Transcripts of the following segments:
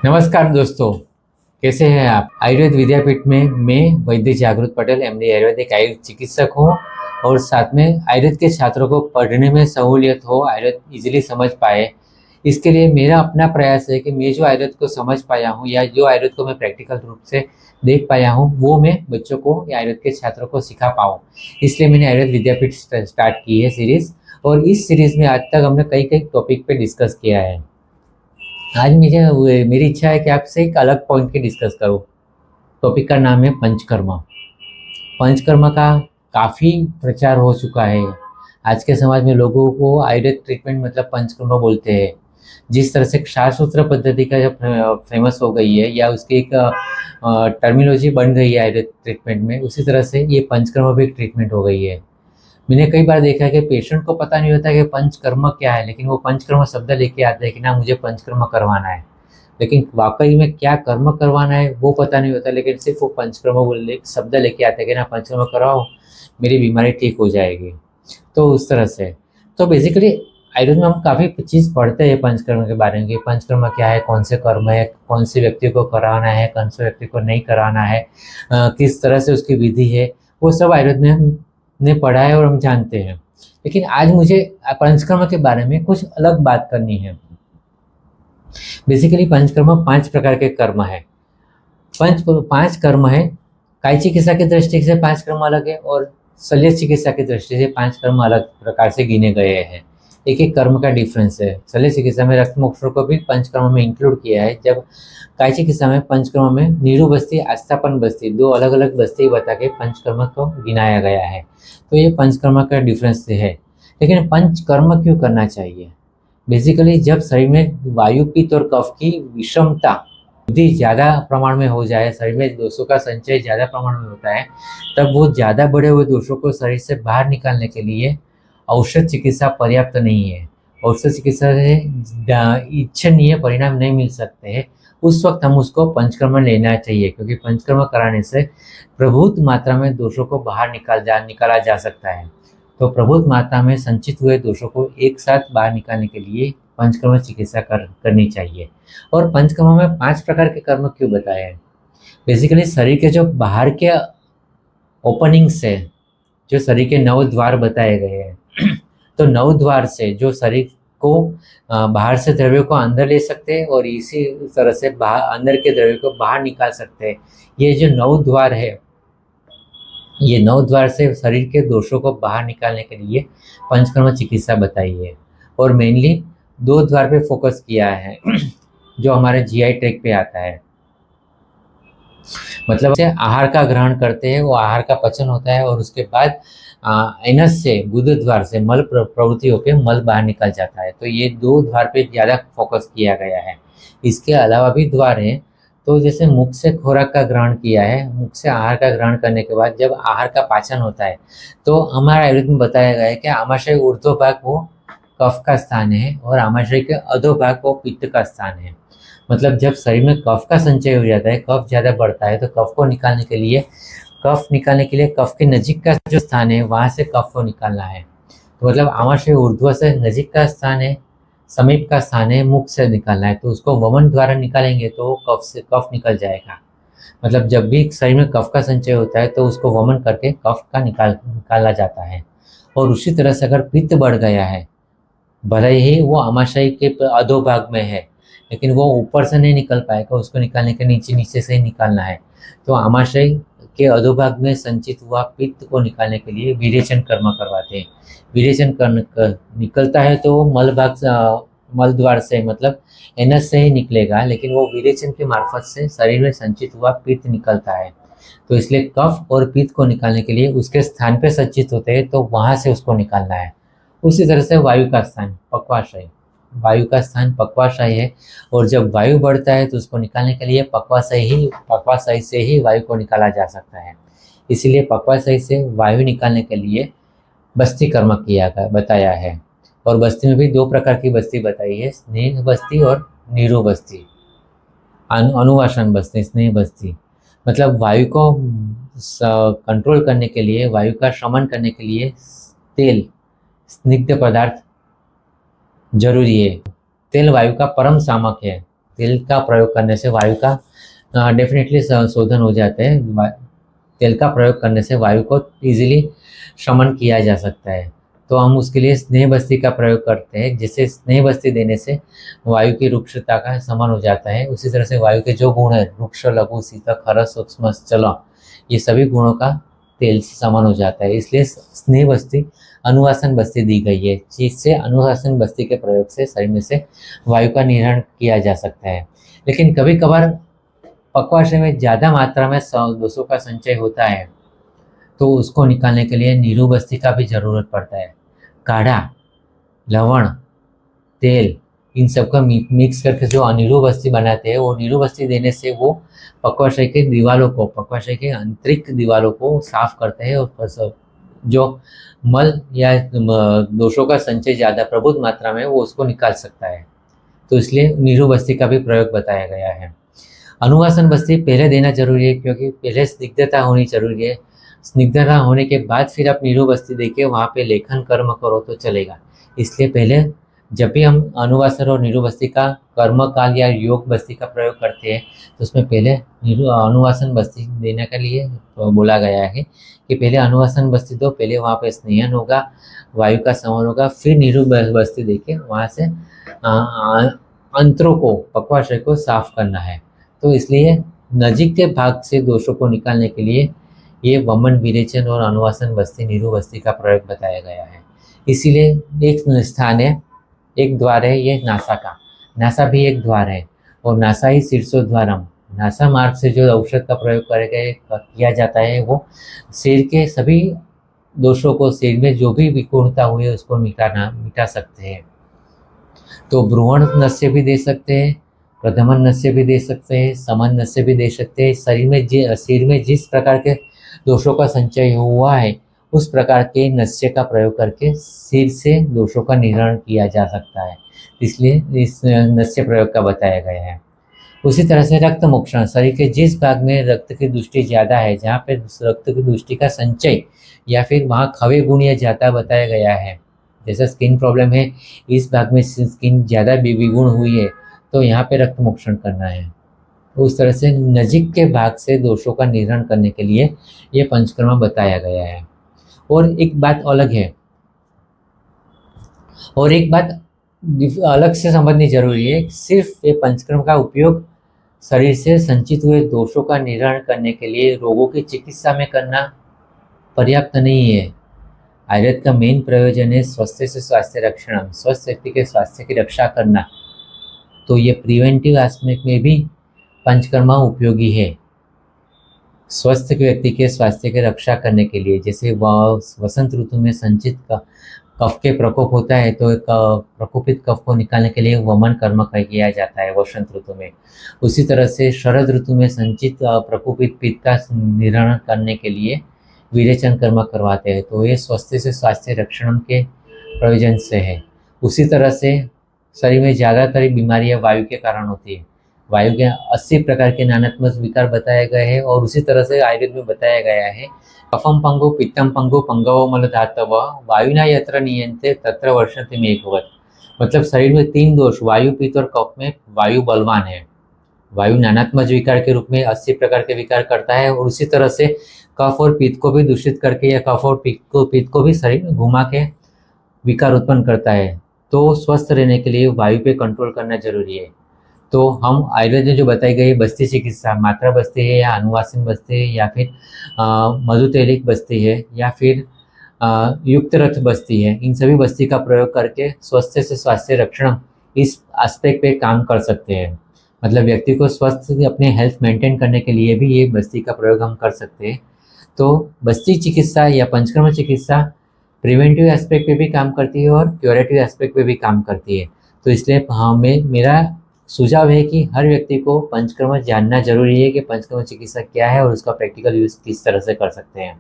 नमस्कार दोस्तों, कैसे हैं आप। आयुर्वेद विद्यापीठ में मैं वैद्य जागृत पटेल एमडी आयुर्वेदिक आयुर्वेद चिकित्सक हूँ और साथ में आयुर्वेद के छात्रों को पढ़ने में सहूलियत हो, आयुर्वेद इजीली समझ पाए। इसके लिए मेरा अपना प्रयास है कि मैं जो आयुर्वेद को समझ पाया हूँ या जो आयुर्वेद को मैं प्रैक्टिकल रूप से देख पाया हूँ वो मैं बच्चों को या आयुर्वेद के छात्रों को सिखा पाऊँ। इसलिए मैंने आयुर्वेद विद्यापीठ स्टार्ट की है सीरीज। और इस सीरीज में आज तक हमने कई कई टॉपिक पे डिस्कस किया है। आज मेरी इच्छा है कि आपसे एक अलग पॉइंट की डिस्कस करूं। टॉपिक का नाम है पंचकर्मा। पंचकर्मा का काफ़ी प्रचार हो चुका है। आज के समाज में लोगों को आयुर्वेद ट्रीटमेंट मतलब पंचकर्मा बोलते हैं। जिस तरह से क्षारसूत्र पद्धति का जब फेमस हो गई है या उसकी एक टर्मिनोलॉजी बन गई है आयुर्वेद ट्रीटमेंट में, उसी तरह से ये पंचकर्मा भी एक ट्रीटमेंट हो गई है। मैंने कई बार देखा है कि पेशेंट को पता नहीं होता कि पंचकर्म क्या है, लेकिन वो पंचकर्म शब्द लेके आते हैं कि ना मुझे पंचकर्म करवाना है। लेकिन वाकई में क्या कर्म करवाना है वो पता नहीं होता, लेकिन सिर्फ वो पंचकर्म बोल शब्द लेके आते हैं कि ना पंचकर्म कराओ, मेरी बीमारी ठीक हो जाएगी। तो उस तरह से तो बेसिकली आयुर्वेद में हम काफ़ी चीज़ पढ़ते हैं पंचकर्म के बारे में कि पंचकर्म क्या है, कौन से कर्म है, कौन से व्यक्ति को कराना है, कौन से व्यक्ति को नहीं कराना है, किस तरह से उसकी विधि है, वो सब आयुर्वेद में हमने पढ़ा है और हम जानते हैं। लेकिन आज मुझे पंचकर्म के बारे में कुछ अलग बात करनी है। बेसिकली पंचकर्म 5 प्रकार के कर्म है। पांच कर्म है। काय चिकित्सा की दृष्टि से 5 कर्म अलग है और शल्य चिकित्सा की दृष्टि से 5 कर्म अलग प्रकार से गिने गए हैं। एक एक कर्म का डिफरेंस है। शल्य चिकित्सा में रक्त मोक्षण को भी पंचकर्म में इंक्लूड किया है, जब काय चिकित्सा में पंचकर्म में नीरु बस्ती, आस्थापन बस्ती, 2 अलग अलग बस्ती बता के पंचकर्म को गिनाया गया है। तो ये पंचकर्म का डिफरेंस है। लेकिन पंचकर्म क्यों करना चाहिए? बेसिकली जब शरीर में वायु, पित्त और कफ की विषमता यदि ज़्यादा प्रमाण में हो जाए, शरीर में दोषों का संचय ज़्यादा प्रमाण में होता है, तब वो ज़्यादा बढ़े हुए दोषों को शरीर से बाहर निकालने के लिए औषध चिकित्सा पर्याप्त नहीं है। औषध चिकित्सा से इच्छनीय परिणाम नहीं मिल सकते हैं। उस वक्त हम उसको पंचकर्म लेना चाहिए, क्योंकि पंचकर्म कराने से प्रभुत मात्रा में दोषों को बाहर निकाला जा सकता है। तो प्रभुत मात्रा में संचित हुए दोषों को एक साथ बाहर निकालने के लिए पंचकर्म चिकित्सा करनी चाहिए। और पंचकर्म में 5 प्रकार के कर्म क्यों बताए हैं? बेसिकली शरीर के जो बाहर के ओपनिंग्स है, जो शरीर के 9 द्वार बताए गए हैं तो 9 द्वार से जो शरीर को बाहर से द्रव्यों को अंदर ले सकते हैं और इसी तरह से बाहर अंदर के द्रव्यों को बाहर निकाल सकते हैं। ये जो 9 द्वार है, ये 9 द्वार से शरीर के दोषों को बाहर निकालने के लिए पंचकर्म चिकित्सा बताई है। और मेनली 2 द्वार पे फोकस किया है जो हमारे जीआई ट्रैक पे आता है। मतलब से आहार का ग्रहण करते हैं, वो आहार का पचन होता है और उसके बाद एनस से, गुद द्वार से मल प्रवृत्ति होकर मल बाहर निकल जाता है। तो ये 2 द्वार पे ज़्यादा फोकस किया गया है। इसके अलावा भी द्वार हैं। तो जैसे मुख से खुराक का ग्रहण किया है, मुख से आहार का ग्रहण करने के बाद जब आहार का पाचन होता है, तो हमारा आयुर्वेद में बताया गया है कि आमाशय ऊर्ध्व भाग वो कफ का स्थान है और आमाशय के अधो भाग वो पित्त का स्थान है। मतलब जब शरीर में कफ का संचय हो जाता है, कफ ज़्यादा बढ़ता है, तो कफ को निकालने के लिए कफ के नजीक का जो स्थान है वहाँ से कफ को निकालना है। तो मतलब आमाशय ऊर्ध्व से नजीक का स्थान है, समीप का स्थान है, मुख से निकालना है। तो उसको वमन द्वारा निकालेंगे तो कफ निकल जाएगा। मतलब जब भी शरीर में कफ का संचय होता है तो उसको वमन करके कफ का निकाला जाता है। और उसी तरह से अगर पित्त बढ़ गया है, भले ही वो आमाशय के अधोभाग में है, लेकिन वो ऊपर से नहीं निकल पाएगा, उसको निकालने के नीचे नीचे से ही निकालना है। तो आमाशय के अधोभाग में संचित हुआ पित्त को निकालने के लिए विरेचन कर्म करवाते हैं। विरेचन निकलता है तो वो मल द्वार से, मतलब एनस से ही निकलेगा, लेकिन वो विरेचन के मार्फत से शरीर में संचित हुआ पित्त निकलता है। तो इसलिए कफ और पित्त को निकालने के लिए उसके स्थान पे संचित होते हैं, तो वहां से उसको निकालना है। उसी तरह से वायु का स्थान पक्वाशय, वायु का स्थान पक्वाशय है। और जब वायु बढ़ता है तो उसको निकालने के लिए पक्वाशय से ही वायु को निकाला जा सकता है। इसीलिए पक्वाशय से वायु निकालने के लिए बस्ती कर्म बताया है। और बस्ती में भी 2 प्रकार की बस्ती बताई है, स्नेह बस्ती और नीरो बस्ती। अनुवासन बस्ती, स्नेह बस्ती। मतलब वायु को कंट्रोल करने के लिए, वायु का शमन करने के लिए तेल, स्निग्ध पदार्थ जरूरी है। तेल वायु का परम सामक है। तेल का प्रयोग करने से वायु का डेफिनेटली शोधन हो जाते हैं। तेल का प्रयोग करने से वायु को इजीली शमन किया जा सकता है। तो हम उसके लिए स्नेह बस्ती का प्रयोग करते हैं, जिससे स्नेह बस्ती देने से वायु की रुक्षता का शमन हो जाता है। उसी तरह से वायु के जो गुण है, रुक्ष, लघु, शीतल, खरस, सूक्ष्म, चल, ये सभी गुणों का तेल से शमन हो जाता है। इसलिए स्नेह बस्ती अनुवासन बस्ती दी गई है, जिससे अनुवासन बस्ती के प्रयोग से शरीर में से वायु का निर्वहन किया जा सकता है। लेकिन कभी कभार पक्वाशय में ज़्यादा मात्रा में दोषों का संचय होता है, तो उसको निकालने के लिए नीरू बस्ती का भी जरूरत पड़ता है। काढ़ा, लवण, तेल, इन सबका मिक्स करके जो नीरू बस्ती बनाते हैं, वो नीरू बस्ती देने से वो पक्वाशय के दीवारों को, पक्वाशय के आंतरिक दीवारों को साफ करते हैं और जो मल या दोषों का संचय ज़्यादा प्रबुद्ध मात्रा में वो उसको निकाल सकता है। तो इसलिए नीरू बस्ती का भी प्रयोग बताया गया है। अनुवासन बस्ती पहले देना जरूरी है, क्योंकि पहले स्निग्धता होनी जरूरी है। स्निग्धता होने के बाद फिर आप नीरू बस्ती देके वहाँ पे लेखन कर्म करो तो चलेगा। इसलिए पहले जब भी हम अनुवासन और नीरू बस्ती का कर्म काल या योग बस्ती का प्रयोग करते हैं, तो उसमें पहले अनुवासन बस्ती देने के लिए बोला गया है कि पहले अनुवासन बस्ती दो, पहले वहाँ पे स्नेहन होगा, वायु का संवहन होगा, फिर नीरू बस्ती देके वहाँ से अंतरों को, पक्वाशय को साफ करना है। तो इसलिए नजीक के भाग से दोषों को निकालने के लिए ये वमन, विरेचन और अनुवासन बस्ती, नीरू बस्ती का प्रयोग बताया गया है। इसीलिए एक स्थान है, एक द्वार है ये नासा का। नासा भी एक द्वार है और नासा ही शीर्षोद्वारम, नासा मार्ग से जो औषध का प्रयोग किया जाता है, वो शरीर के सभी दोषों को, शरीर में जो भी विकूर्णता हुई है उसको मिटा सकते हैं। तो भ्रूण नस्य भी दे सकते हैं, प्रधमन नस्य भी दे सकते हैं, समन नस्य भी दे सकते हैं। शरीर में जिस प्रकार के दोषों का संचय हुआ है, उस प्रकार के नस्य का प्रयोग करके सिर से दोषों का निवारण किया जा सकता है। इसलिए इस नस्य प्रयोग का बताया गया है। उसी तरह से रक्त मोक्षण, शरीर के जिस भाग में रक्त की दृष्टि ज़्यादा है, जहाँ पे रक्त की दृष्टि का संचय या फिर वहाँ खवे गुणीय ज़्यादा बताया गया है। जैसा स्किन प्रॉब्लम है, इस भाग में स्किन ज़्यादा विगुण हुई है, तो यहाँ पे रक्त मोक्षण करना है। उस तरह से नजीक के भाग से दोषों का निवारण करने के लिए ये पंचकर्म बताया गया है। और एक बात अलग है, और एक बात अलग से समझनी जरूरी है, सिर्फ ये पंचकर्म का उपयोग शरीर से संचित हुए दोषों का निवारण करने के लिए रोगों की चिकित्सा में करना पर्याप्त नहीं है। आयुर्वेद का मेन प्रयोजन है स्वास्थ्य से स्वास्थ्य रक्षण, स्वस्थ व्यक्ति के स्वास्थ्य की रक्षा करना। तो ये प्रिवेंटिव एस्पेक्ट में भी पंचकर्मा उपयोगी है, स्वस्थ व्यक्ति के स्वास्थ्य की रक्षा करने के लिए। जैसे वसंत ऋतु में संचित कफ के प्रकोप होता है, तो एक प्रकोपित कफ को निकालने के लिए वमन कर्म किया जाता है वसंत ऋतु में। उसी तरह से शरद ऋतु में संचित प्रकोपित पित्त का निवारण करने के लिए विरेचन कर्म करवाते हैं। तो ये स्वास्थ्य से स्वास्थ्य रक्षण के प्रयोजन से है। उसी तरह से शरीर में ज़्यादातर बीमारियां वायु के कारण होती है। वायु के 80 प्रकार के नानात्मक विकार बताए गए हैं, और उसी तरह से आयुर्वेद में बताया गया है कफम पंगु, पित्तम पंगु, पंगवो मल धातव, वायुना यत्र नियंते तत्र वर्षन्ति मेघवत्। मतलब शरीर में 3 दोष, वायु, पित्त और कफ में वायु बलवान है। वायु नानात्मक विकार के रूप में 80 प्रकार के विकार करता है, और उसी तरह से कफ और पित्त को भी दूषित करके, या कफ और पित्त को भी शरीर में घुमा के विकार उत्पन्न करता है। तो स्वस्थ रहने के लिए वायु पे कंट्रोल करना जरूरी है। तो हम आयुर्वेद में जो बताई गई बस्ती चिकित्सा, मात्रा बस्ती है या अनुवासन बस्ती है या फिर मधुतैलिक बस्ती है या फिर युक्त रथ बस्ती है, इन सभी बस्ती का प्रयोग करके स्वास्थ्य से स्वास्थ्य रक्षण इस एस्पेक्ट पे काम कर सकते हैं। मतलब व्यक्ति को स्वस्थ अपने हेल्थ मेंटेन करने के लिए भी ये बस्ती का प्रयोग हम कर सकते हैं। तो बस्ती चिकित्सा या पंचकर्म चिकित्सा प्रिवेंटिव एस्पेक्ट पे भी काम करती है और क्यूरेटिव एस्पेक्ट पे भी काम करती है। तो इसलिए हमें, मेरा सुझाव है कि हर व्यक्ति को पंचकर्म जानना जरूरी है कि पंचकर्म चिकित्सा क्या है और उसका प्रैक्टिकल यूज किस तरह से कर सकते हैं।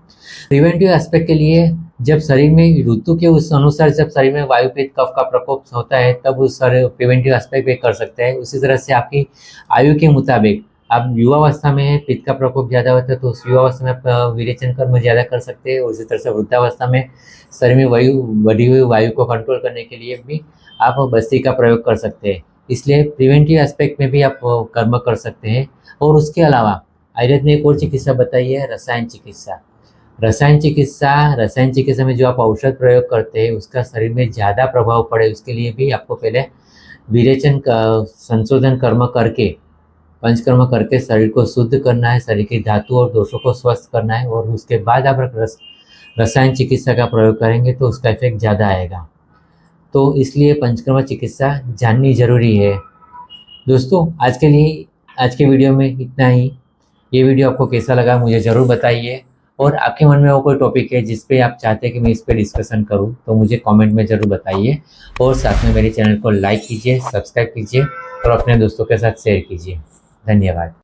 प्रिवेंटिव एस्पेक्ट के लिए जब शरीर में ऋतु के उस अनुसार जब शरीर में वायु पित्त कफ का प्रकोप होता है, तब उस सारे प्रिवेंटिव एस्पेक्ट पे कर सकते हैं। उसी तरह से आपकी आयु के मुताबिक, आप युवावस्था में पित्त का प्रकोप ज़्यादा होता है तो उस युवावस्था में आप विरेचन कर्म ज़्यादा कर सकते हैं। उसी तरह से वृद्धावस्था में शरीर में वायु बढ़ी हुई वायु को कंट्रोल करने के लिए भी आप बस्ती का प्रयोग कर सकते हैं। इसलिए प्रिवेंटिव एस्पेक्ट में भी आप कर्म कर सकते हैं। और उसके अलावा आयुर्वेद ने एक और चिकित्सा बताई है, रसायन चिकित्सा। रसायन चिकित्सा में जो आप औषध प्रयोग करते हैं उसका शरीर में ज़्यादा प्रभाव पड़े, उसके लिए भी आपको पहले विरेचन का संशोधन कर्म करके, पंचकर्म करके शरीर को शुद्ध करना है, शरीर की धातु और दोषों को स्वस्थ करना है, और उसके बाद आप रसायन चिकित्सा का प्रयोग करेंगे तो उसका इफेक्ट ज़्यादा आएगा। तो इसलिए पंचकर्म चिकित्सा जाननी जरूरी है। दोस्तों, आज के वीडियो में इतना ही। ये वीडियो आपको कैसा लगा मुझे ज़रूर बताइए, और आपके मन में वो कोई टॉपिक है जिस पे आप चाहते हैं कि मैं इस पे डिस्कशन करूं तो मुझे कमेंट में ज़रूर बताइए। और साथ में मेरे चैनल को लाइक कीजिए, सब्सक्राइब कीजिए और अपने दोस्तों के साथ शेयर कीजिए। धन्यवाद।